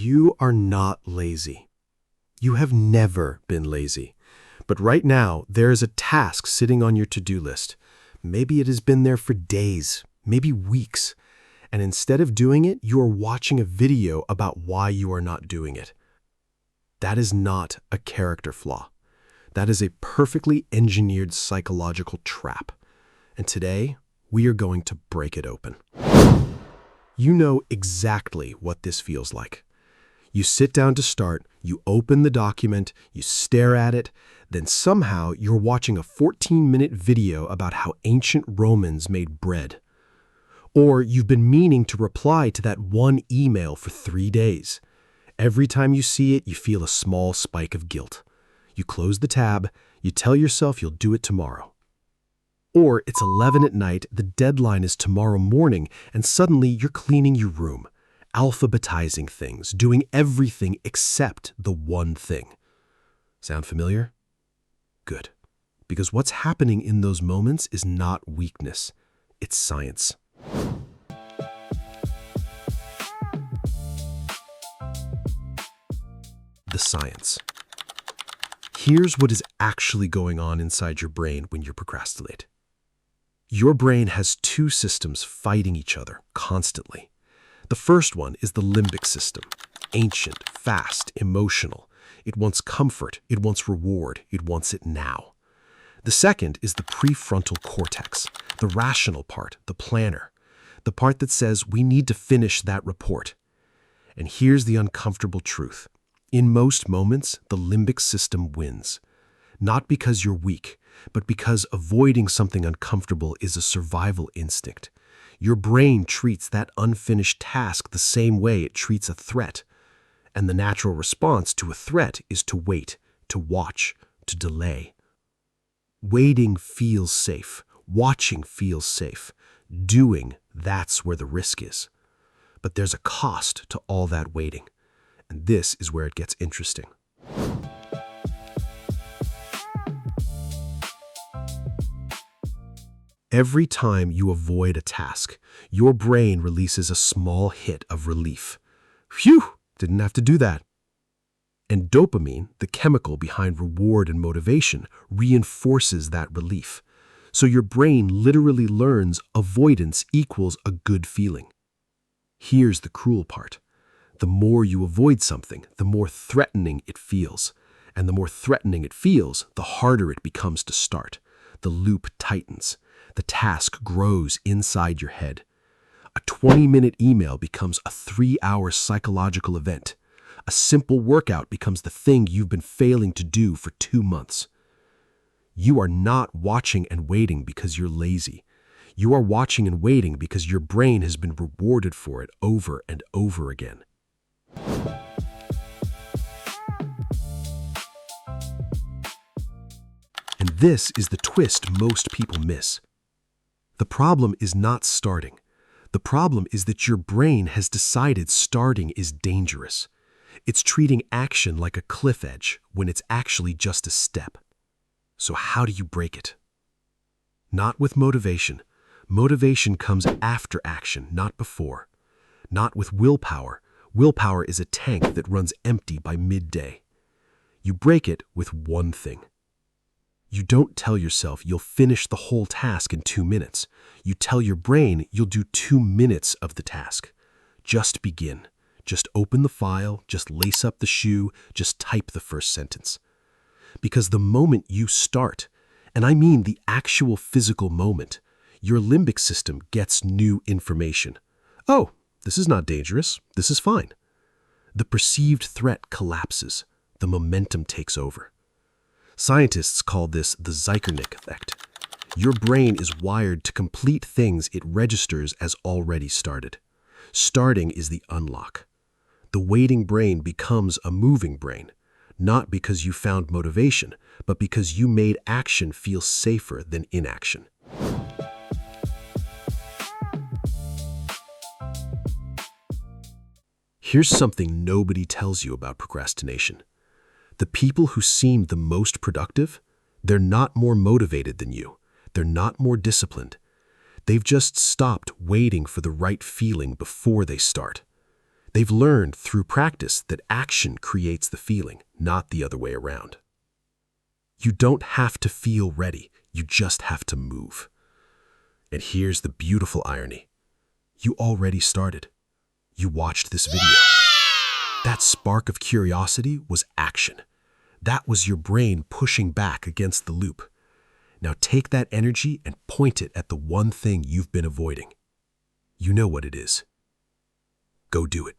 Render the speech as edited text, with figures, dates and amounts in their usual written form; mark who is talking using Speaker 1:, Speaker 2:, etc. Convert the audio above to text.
Speaker 1: You are not lazy. You have never been lazy. But right now, there is a task sitting on your to-do list. Maybe it has been there for days, maybe weeks. And instead of doing it, you are watching a video about why you are not doing it. That is not a character flaw. That is a perfectly engineered psychological trap. And today, we are going to break it open. You know exactly what this feels like. You sit down to start, you open the document, you stare at it, then somehow you're watching a 14-minute video about how ancient Romans made bread. Or you've been meaning to reply to that one email for 3 days. Every time you see it, you feel a small spike of guilt. You close the tab, you tell yourself you'll do it tomorrow. Or it's 11 at night, the deadline is tomorrow morning, and suddenly you're cleaning your room, alphabetizing things, doing everything except the one thing. Sound familiar? Good. Because what's happening in those moments is not weakness, it's science. The science. Here's what is actually going on inside your brain when you procrastinate. Your brain has two systems fighting each other constantly. The first one is the limbic system, ancient, fast, emotional. It wants comfort, it wants reward, it wants it now. The second is the prefrontal cortex, the rational part, the planner, the part that says we need to finish that report. And here's the uncomfortable truth. In most moments, the limbic system wins. Not because you're weak, but because avoiding something uncomfortable is a survival instinct. Your brain treats that unfinished task the same way it treats a threat. And the natural response to a threat is to wait, to watch, to delay. Waiting feels safe. Watching feels safe. Doing, that's where the risk is. But there's a cost to all that waiting. And this is where it gets interesting. Every time you avoid a task, your brain releases a small hit of relief. Phew, didn't have to do that. And dopamine, the chemical behind reward and motivation, reinforces that relief. So your brain literally learns avoidance equals a good feeling. Here's the cruel part. The more you avoid something, the more threatening it feels. And the more threatening it feels, the harder it becomes to start. The loop tightens. The task grows inside your head. A 20-minute email becomes a 3-hour psychological event. A simple workout becomes the thing you've been failing to do for 2 months. You are not watching and waiting because you're lazy. You are watching and waiting because your brain has been rewarded for it over and over again. And this is the twist most people miss. The problem is not starting. The problem is that your brain has decided starting is dangerous. It's treating action like a cliff edge when it's actually just a step. So how do you break it? Not with motivation. Motivation comes after action, not before. Not with willpower. Willpower is a tank that runs empty by midday. You break it with one thing. You don't tell yourself you'll finish the whole task in 2 minutes. You tell your brain you'll do 2 minutes of the task. Just begin. Just open the file, just lace up the shoe, just type the first sentence. Because the moment you start, and I mean the actual physical moment, your limbic system gets new information. Oh, this is not dangerous. This is fine. The perceived threat collapses. The momentum takes over. Scientists call this the Zeigarnik effect. Your brain is wired to complete things it registers as already started. Starting is the unlock. The waiting brain becomes a moving brain, not because you found motivation, but because you made action feel safer than inaction. Here's something nobody tells you about procrastination. The people who seem the most productive, they're not more motivated than you. They're not more disciplined. They've just stopped waiting for the right feeling before they start. They've learned through practice that action creates the feeling, not the other way around. You don't have to feel ready, you just have to move. And here's the beautiful irony. You already started. You watched this video. That spark of curiosity was action. That was your brain pushing back against the loop. Now take that energy and point it at the one thing you've been avoiding. You know what it is. Go do it.